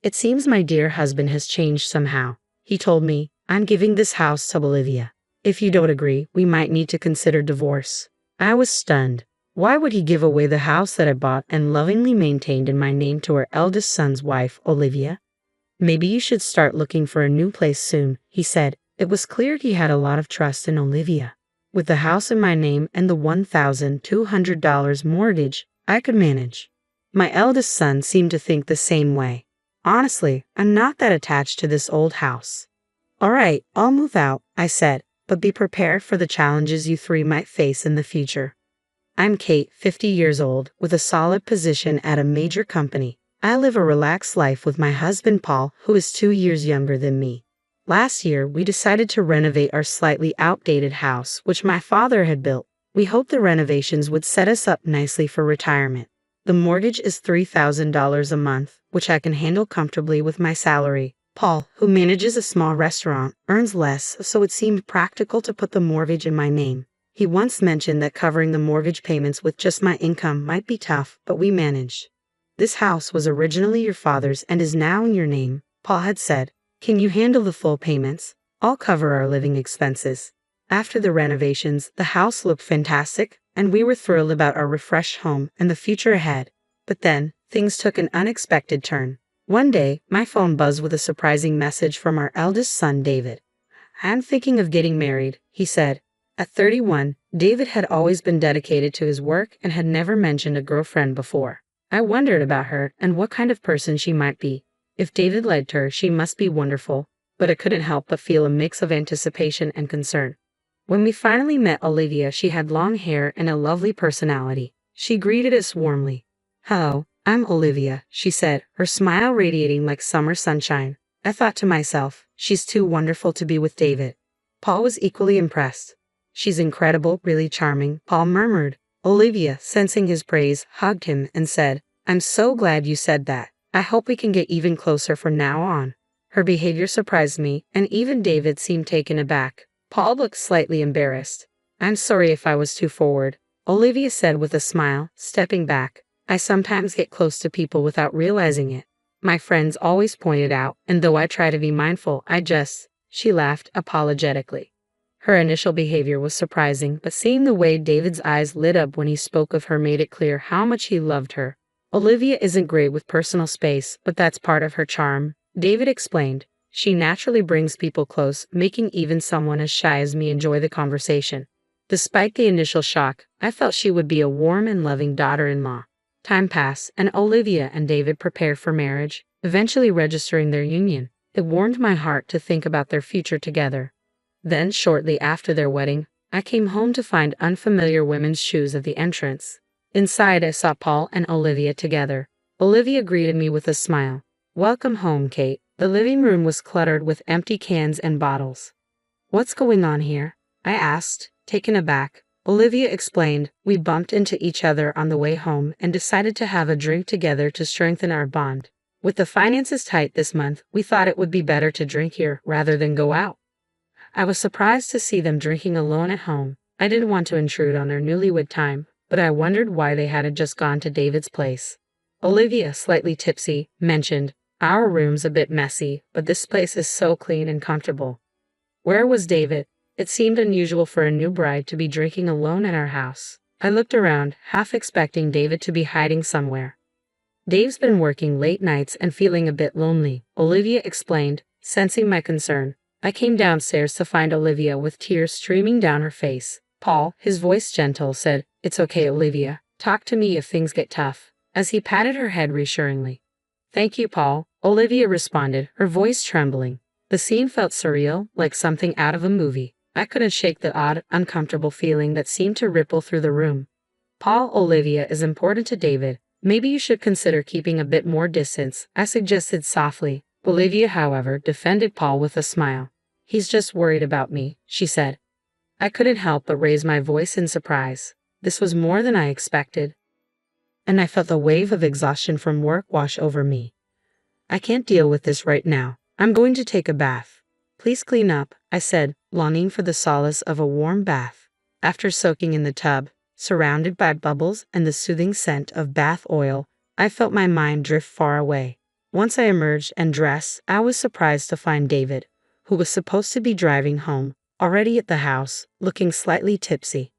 It seems my dear husband has changed somehow. He told me, I'm giving this house to Olivia. If you don't agree, we might need to consider divorce. I was stunned. Why would he give away the house that I bought and lovingly maintained in my name to our eldest son's wife, Olivia? Maybe you should start looking for a new place soon, he said. It was clear he had a lot of trust in Olivia. With the house in my name and the $1,200 mortgage, I could manage. My eldest son seemed to think the same way. Honestly, I'm not that attached to this old house. All right, I'll move out, I said, but be prepared for the challenges you three might face in the future. I'm Kate, 50 years old, with a solid position at a major company. I live a relaxed life with my husband Paul, who is 2 years younger than me. Last year, we decided to renovate our slightly outdated house, which my father had built. We hoped the renovations would set us up nicely for retirement. The mortgage is $3,000 a month, which I can handle comfortably with my salary. Paul, who manages a small restaurant, earns less, so it seemed practical to put the mortgage in my name. He once mentioned that covering the mortgage payments with just my income might be tough, but we managed. This house was originally your father's and is now in your name, Paul had said. Can you handle the full payments? I'll cover our living expenses. After the renovations, the house looked fantastic, and we were thrilled about our refreshed home and the future ahead. But then, things took an unexpected turn. One day, my phone buzzed with a surprising message from our eldest son, David. I'm thinking of getting married, he said. At 31, David had always been dedicated to his work and had never mentioned a girlfriend before. I wondered about her and what kind of person she might be. If David liked her, she must be wonderful, but I couldn't help but feel a mix of anticipation and concern. When we finally met Olivia, she had long hair and a lovely personality. She greeted us warmly. Hello, I'm Olivia, she said, her smile radiating like summer sunshine. I thought to myself, she's too wonderful to be with David. Paul was equally impressed. She's incredible, really charming, Paul murmured. Olivia, sensing his praise, hugged him and said, I'm so glad you said that. I hope we can get even closer from now on. Her behavior surprised me, and even David seemed taken aback. Paul looked slightly embarrassed. I'm sorry if I was too forward, Olivia said with a smile, stepping back. I sometimes get close to people without realizing it. My friends always point it out, and though I try to be mindful, she laughed apologetically. Her initial behavior was surprising, but seeing the way David's eyes lit up when he spoke of her made it clear how much he loved her. Olivia isn't great with personal space, but that's part of her charm, David explained. She naturally brings people close, making even someone as shy as me enjoy the conversation. Despite the initial shock, I felt she would be a warm and loving daughter-in-law. Time passed, and Olivia and David prepared for marriage, eventually registering their union. It warmed my heart to think about their future together. Then, shortly after their wedding, I came home to find unfamiliar women's shoes at the entrance. Inside, I saw Paul and Olivia together. Olivia greeted me with a smile. Welcome home, Kate. The living room was cluttered with empty cans and bottles. What's going on here? I asked, taken aback. Olivia explained, we bumped into each other on the way home and decided to have a drink together to strengthen our bond. With the finances tight this month, we thought it would be better to drink here rather than go out. I was surprised to see them drinking alone at home. I didn't want to intrude on their newlywed time, but I wondered why they hadn't just gone to David's place. Olivia, slightly tipsy, mentioned, our room's a bit messy, but this place is so clean and comfortable. Where was David? It seemed unusual for a new bride to be drinking alone at our house. I looked around, half expecting David to be hiding somewhere. Dave's been working late nights and feeling a bit lonely, Olivia explained, sensing my concern. I came downstairs to find Olivia with tears streaming down her face. Paul, his voice gentle, said, It's okay, Olivia. Talk to me if things get tough, as he patted her head reassuringly. Thank you, Paul, Olivia responded, her voice trembling. The scene felt surreal, like something out of a movie. I couldn't shake the odd, uncomfortable feeling that seemed to ripple through the room. Paul, Olivia is important to David. Maybe you should consider keeping a bit more distance, I suggested softly. Olivia, however, defended Paul with a smile. He's just worried about me, she said. I couldn't help but raise my voice in surprise. This was more than I expected. And I felt a wave of exhaustion from work wash over me. I can't deal with this right now. I'm going to take a bath. Please clean up, I said, longing for the solace of a warm bath. After soaking in the tub, surrounded by bubbles and the soothing scent of bath oil, I felt my mind drift far away. Once I emerged and dressed, I was surprised to find David, who was supposed to be driving home, already at the house, looking slightly tipsy.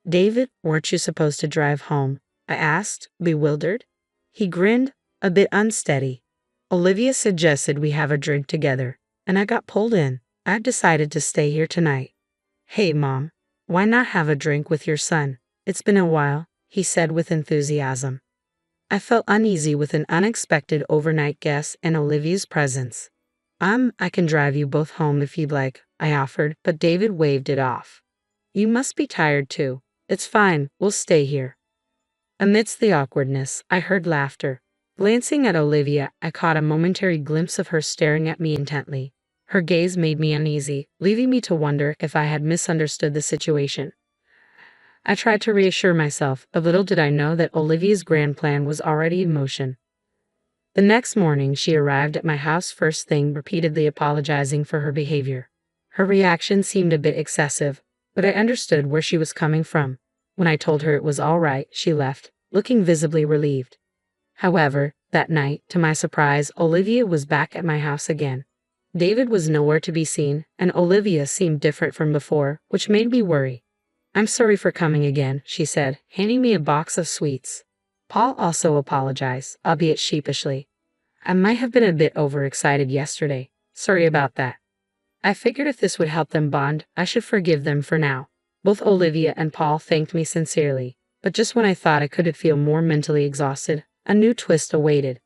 "David, weren't you supposed to drive home?" I asked, bewildered. He grinned, a bit unsteady. "Olivia suggested we have a drink together, and I got pulled in. I've decided to stay here tonight." "Hey, Mom, why not have a drink with your son? It's been a while," he said with enthusiasm. I felt uneasy with an unexpected overnight guest and Olivia's presence. I can drive you both home if you'd like," I offered, but David waved it off. "You must be tired too. It's fine, we'll stay here." Amidst the awkwardness, I heard laughter. Glancing at Olivia, I caught a momentary glimpse of her staring at me intently. Her gaze made me uneasy, leaving me to wonder if I had misunderstood the situation. I tried to reassure myself, but little did I know that Olivia's grand plan was already in motion. The next morning, she arrived at my house first thing, repeatedly apologizing for her behavior. Her reaction seemed a bit excessive, but I understood where she was coming from. When I told her it was all right, she left, looking visibly relieved. However, that night, to my surprise, Olivia was back at my house again. David was nowhere to be seen, and Olivia seemed different from before, which made me worry. "I'm sorry for coming again," she said, handing me a box of sweets. Paul also apologized, albeit sheepishly. "I might have been a bit overexcited yesterday. Sorry about that. I figured if this would help them bond, I should forgive them for now." Both Olivia and Paul thanked me sincerely, but just when I thought I could feel more mentally exhausted, a new twist awaited.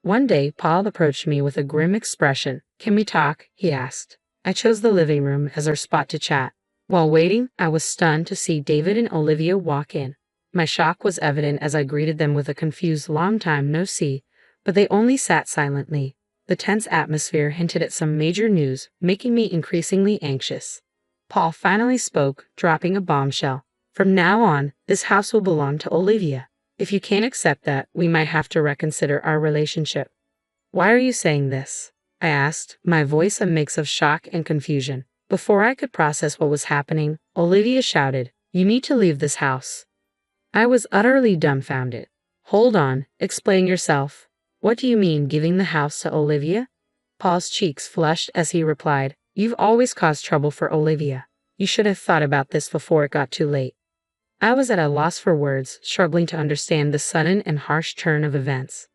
One day, Paul approached me with a grim expression. "Can we talk?" he asked. I chose the living room as our spot to chat. While waiting, I was stunned to see David and Olivia walk in. My shock was evident as I greeted them with a confused "long time no see," but they only sat silently. The tense atmosphere hinted at some major news, making me increasingly anxious. Paul finally spoke, dropping a bombshell. "From now on, this house will belong to Olivia. If you can't accept that, we might have to reconsider our relationship." "Why are you saying this?" I asked, my voice a mix of shock and confusion. Before I could process what was happening, Olivia shouted, "You need to leave this house." I was utterly dumbfounded. "Hold on, explain yourself. What do you mean giving the house to Olivia?" Paul's cheeks flushed as he replied, "You've always caused trouble for Olivia. You should have thought about this before it got too late." I was at a loss for words, struggling to understand the sudden and harsh turn of events.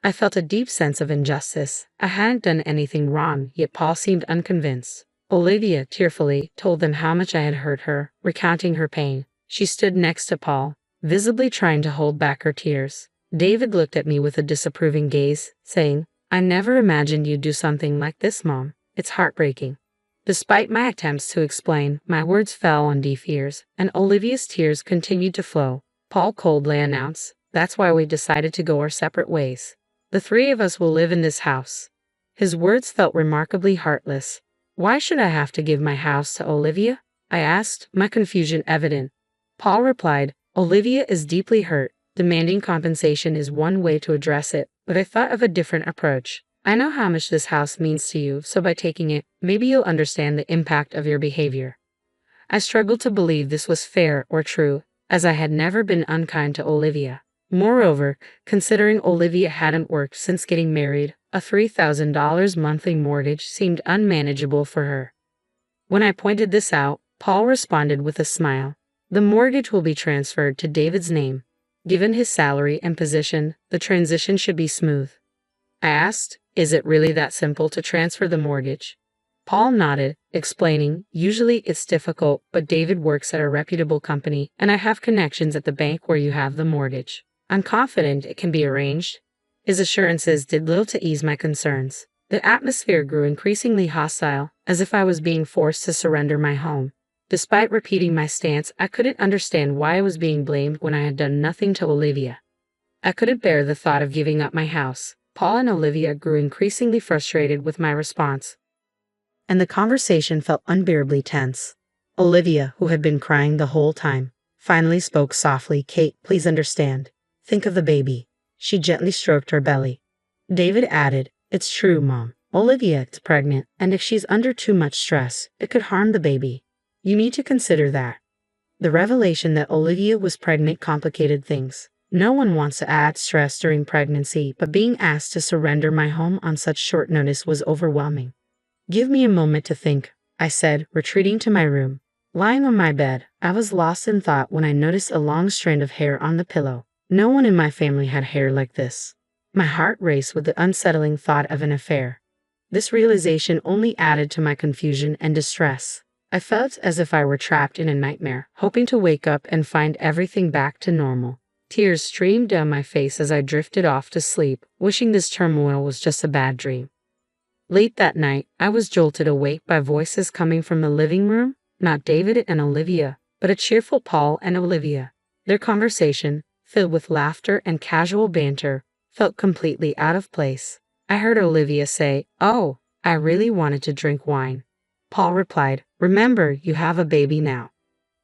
I felt a deep sense of injustice. I hadn't done anything wrong, yet Paul seemed unconvinced. Olivia, tearfully, told them how much I had hurt her, recounting her pain. She stood next to Paul, visibly trying to hold back her tears. David looked at me with a disapproving gaze, saying, "I never imagined you'd do something like this, Mom. It's heartbreaking." Despite my attempts to explain, my words fell on deaf ears, and Olivia's tears continued to flow. Paul coldly announced, "That's why we decided to go our separate ways. The three of us will live in this house." His words felt remarkably heartless. "Why should I have to give my house to Olivia?" I asked, my confusion evident. Paul replied, "Olivia is deeply hurt. Demanding compensation is one way to address it, but I thought of a different approach. I know how much this house means to you, so by taking it, maybe you'll understand the impact of your behavior." I struggled to believe this was fair or true, as I had never been unkind to Olivia. Moreover, considering Olivia hadn't worked since getting married, a $3,000 monthly mortgage seemed unmanageable for her. When I pointed this out, Paul responded with a smile. "The mortgage will be transferred to David's name. Given his salary and position, the transition should be smooth." I asked, "Is it really that simple to transfer the mortgage?" Paul nodded, explaining, "Usually it's difficult, but David works at a reputable company, and I have connections at the bank where you have the mortgage. I'm confident it can be arranged." His assurances did little to ease my concerns. The atmosphere grew increasingly hostile, as if I was being forced to surrender my home. Despite repeating my stance, I couldn't understand why I was being blamed when I had done nothing to Olivia. I couldn't bear the thought of giving up my house. Paul and Olivia grew increasingly frustrated with my response, and the conversation felt unbearably tense. Olivia, who had been crying the whole time, finally spoke softly. "Kate, please understand. Think of the baby." She gently stroked her belly. David added, "It's true, Mom. Olivia is pregnant, and if she's under too much stress, it could harm the baby. You need to consider that." The revelation that Olivia was pregnant complicated things. No one wants to add stress during pregnancy, but being asked to surrender my home on such short notice was overwhelming. Give me a moment to think, I said, retreating to my room. Lying on my bed, I was lost in thought when I noticed a long strand of hair on the pillow. No one in my family had hair like this. My heart raced with the unsettling thought of an affair. This realization only added to my confusion and distress. I felt as if I were trapped in a nightmare, hoping to wake up and find everything back to normal. Tears streamed down my face as I drifted off to sleep, wishing this turmoil was just a bad dream. Late that night, I was jolted awake by voices coming from the living room, not David and Olivia, but a cheerful Paul and Olivia. Their conversation, filled with laughter and casual banter, felt completely out of place. I heard Olivia say, "Oh, I really wanted to drink wine." Paul replied, "Remember, you have a baby now."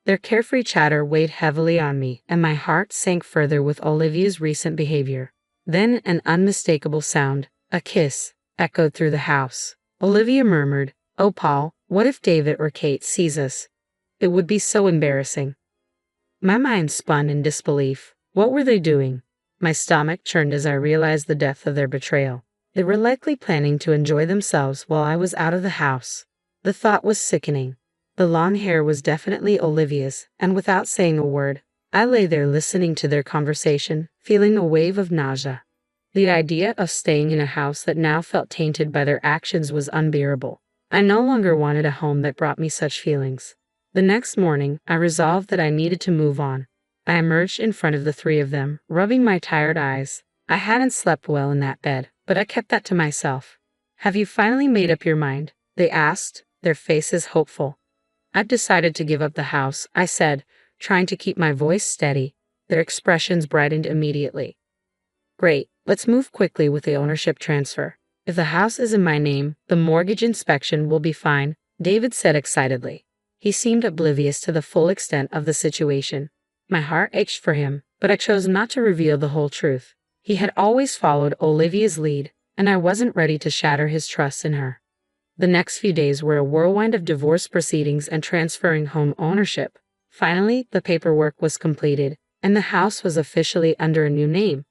Their carefree chatter weighed heavily on me, and my heart sank further with Olivia's recent behavior. Then an unmistakable sound, a kiss, echoed through the house. Olivia murmured, "Oh, Paul, what if David or Kate sees us? It would be so embarrassing." My mind spun in disbelief. What were they doing? My stomach churned as I realized the depth of their betrayal. They were likely planning to enjoy themselves while I was out of the house. The thought was sickening. The long hair was definitely Olivia's, and without saying a word, I lay there listening to their conversation, feeling a wave of nausea. The idea of staying in a house that now felt tainted by their actions was unbearable. I no longer wanted a home that brought me such feelings. The next morning, I resolved that I needed to move on. I emerged in front of the three of them, rubbing my tired eyes. I hadn't slept well in that bed, but I kept that to myself. "Have you finally made up your mind?" they asked, their faces hopeful. "I've decided to give up the house," I said, trying to keep my voice steady. Their expressions brightened immediately. "Great, let's move quickly with the ownership transfer. If the house is in my name, the mortgage inspection will be fine," David said excitedly. He seemed oblivious to the full extent of the situation. My heart ached for him, but I chose not to reveal the whole truth. He had always followed Olivia's lead, and I wasn't ready to shatter his trust in her. The next few days were a whirlwind of divorce proceedings and transferring home ownership. Finally, the paperwork was completed, and the house was officially under a new name.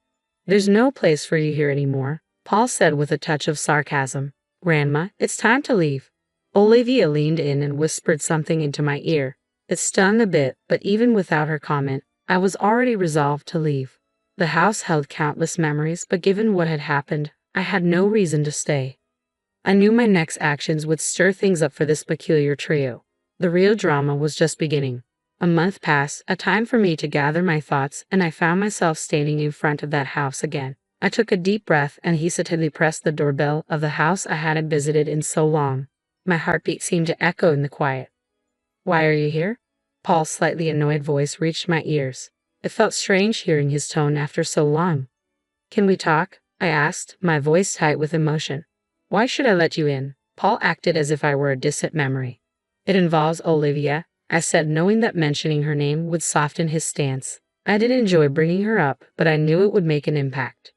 "There's no place for you here anymore," Paul said with a touch of sarcasm. "Grandma, it's time to leave." Olivia leaned in and whispered something into my ear. It stung a bit, but even without her comment, I was already resolved to leave. The house held countless memories, but given what had happened, I had no reason to stay. I knew my next actions would stir things up for this peculiar trio. The real drama was just beginning. A month passed, a time for me to gather my thoughts, and I found myself standing in front of that house again. I took a deep breath and hesitantly pressed the doorbell of the house I hadn't visited in so long. My heartbeat seemed to echo in the quiet. "Why are you here?" Paul's slightly annoyed voice reached my ears. It felt strange hearing his tone after so long. "Can we talk?" I asked, my voice tight with emotion. "Why should I let you in?" Paul acted as if I were a distant memory. "It involves Olivia," I said, knowing that mentioning her name would soften his stance. I didn't enjoy bringing her up, but I knew it would make an impact.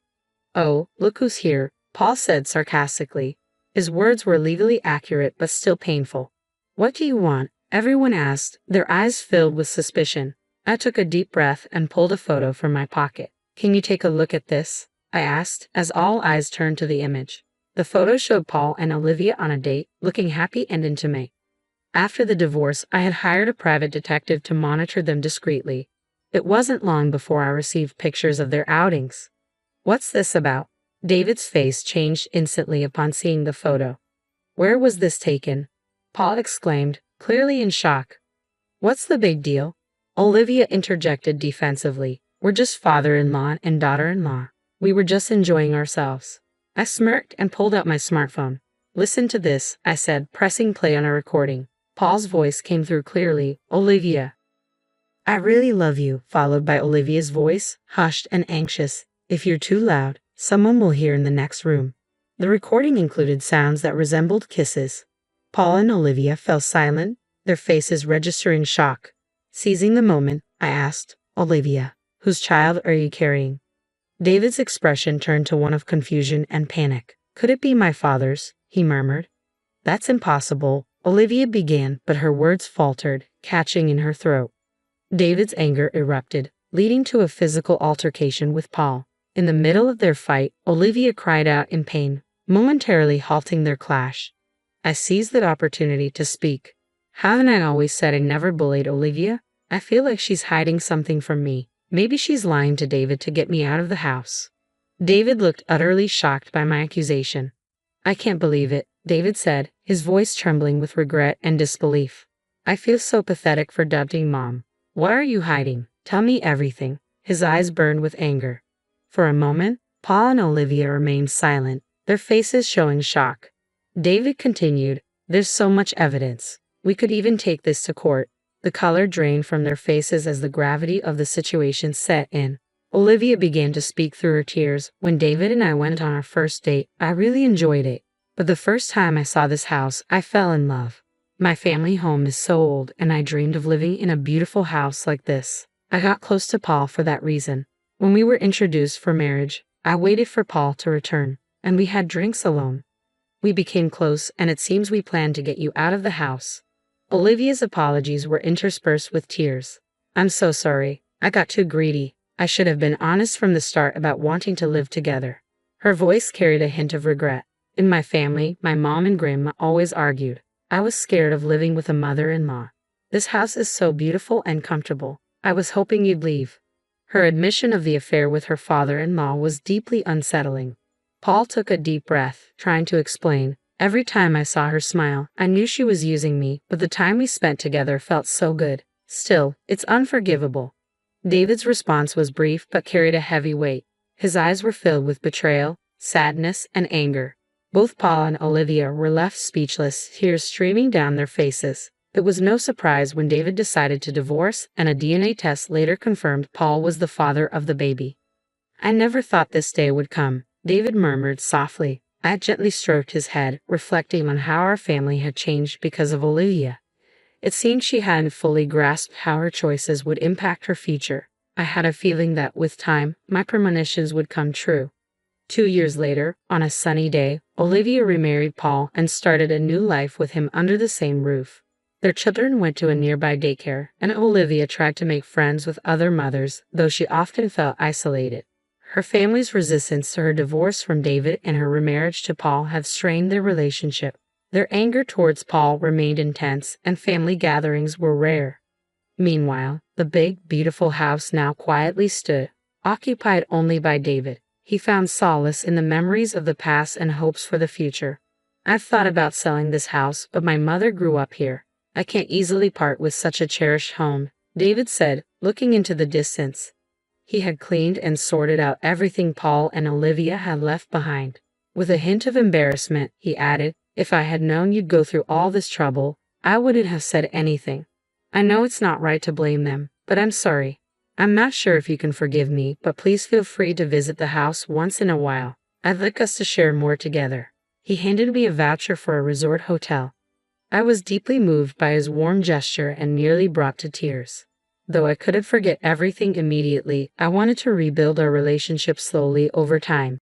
"Oh, look who's here," Paul said sarcastically. His words were legally accurate but still painful. "What do you want?" everyone asked, their eyes filled with suspicion. I took a deep breath and pulled a photo from my pocket. "Can you take a look at this?" I asked, as all eyes turned to the image. The photo showed Paul and Olivia on a date, looking happy and intimate. After the divorce, I had hired a private detective to monitor them discreetly. It wasn't long before I received pictures of their outings. "What's this about?" David's face changed instantly upon seeing the photo. "Where was this taken?" Paul exclaimed, clearly in shock. "What's the big deal?" Olivia interjected defensively. "We're just father-in-law and daughter-in-law. We were just enjoying ourselves." I smirked and pulled out my smartphone. "Listen to this," I said, pressing play on a recording. Paul's voice came through clearly. "Olivia, I really love you," followed by Olivia's voice, hushed and anxious. "If you're too loud, someone will hear in the next room." The recording included sounds that resembled kisses. Paul and Olivia fell silent, their faces registering shock. Seizing the moment, I asked, "Olivia, whose child are you carrying?" David's expression turned to one of confusion and panic. "Could it be my father's?" he murmured. "That's impossible," Olivia began, but her words faltered, catching in her throat. David's anger erupted. leading to a physical altercation with Paul. In the middle of their fight, Olivia cried out in pain, momentarily halting their clash. I seized that opportunity to speak. Haven't I always said I never bullied Olivia? I feel like she's hiding something from me. Maybe she's lying to David to get me out of the house. David looked utterly shocked by my accusation. I can't believe it, David said, his voice trembling with regret and disbelief. I feel so pathetic for doubting Mom. What are you hiding? Tell me everything. His eyes burned with anger. For a moment, Paul and Olivia remained silent, their faces showing shock. David continued, there's so much evidence. We could even take this to court. The color drained from their faces as the gravity of the situation set in. Olivia began to speak through her tears. When David and I went on our first date, I really enjoyed it. But the first time I saw this house, I fell in love. My family home is so old, and I dreamed of living in a beautiful house like this. I got close to Paul for that reason. When we were introduced for marriage, I waited for Paul to return, and we had drinks alone. We became close, and it seems we planned to get you out of the house. Olivia's apologies were interspersed with tears. I'm so sorry. I got too greedy. I should have been honest from the start about wanting to live together. Her voice carried a hint of regret. In my family, my mom and grandma always argued. I was scared of living with a mother-in-law. This house is so beautiful and comfortable. I was hoping you'd leave. Her admission of the affair with her father-in-law was deeply unsettling. Paul took a deep breath, trying to explain. Every time I saw her smile, I knew she was using me, but the time we spent together felt so good. Still, it's unforgivable. David's response was brief but carried a heavy weight. His eyes were filled with betrayal, sadness, and anger. Both Paul and Olivia were left speechless, tears streaming down their faces. It was no surprise when David decided to divorce, and a DNA test later confirmed Paul was the father of the baby. I never thought this day would come, David murmured softly. I gently stroked his head, reflecting on how our family had changed because of Olivia. It seemed she hadn't fully grasped how her choices would impact her future. I had a feeling that, with time, my premonitions would come true. 2 years later, on a sunny day, Olivia remarried Paul and started a new life with him under the same roof. Their children went to a nearby daycare, and Olivia tried to make friends with other mothers, though she often felt isolated. Her family's resistance to her divorce from David and her remarriage to Paul have strained their relationship. Their anger towards Paul remained intense, and family gatherings were rare. Meanwhile, the big, beautiful house now quietly stood, occupied only by David. He found solace in the memories of the past and hopes for the future. I've thought about selling this house, but my mother grew up here. I can't easily part with such a cherished home, David said, looking into the distance. He had cleaned and sorted out everything Paul and Olivia had left behind. With a hint of embarrassment, he added, if I had known you'd go through all this trouble, I wouldn't have said anything. I know it's not right to blame them, but I'm sorry. I'm not sure if you can forgive me, but please feel free to visit the house once in a while. I'd like us to share more together. He handed me a voucher for a resort hotel. I was deeply moved by his warm gesture and nearly brought to tears. Though I couldn't forget everything immediately, I wanted to rebuild our relationship slowly over time.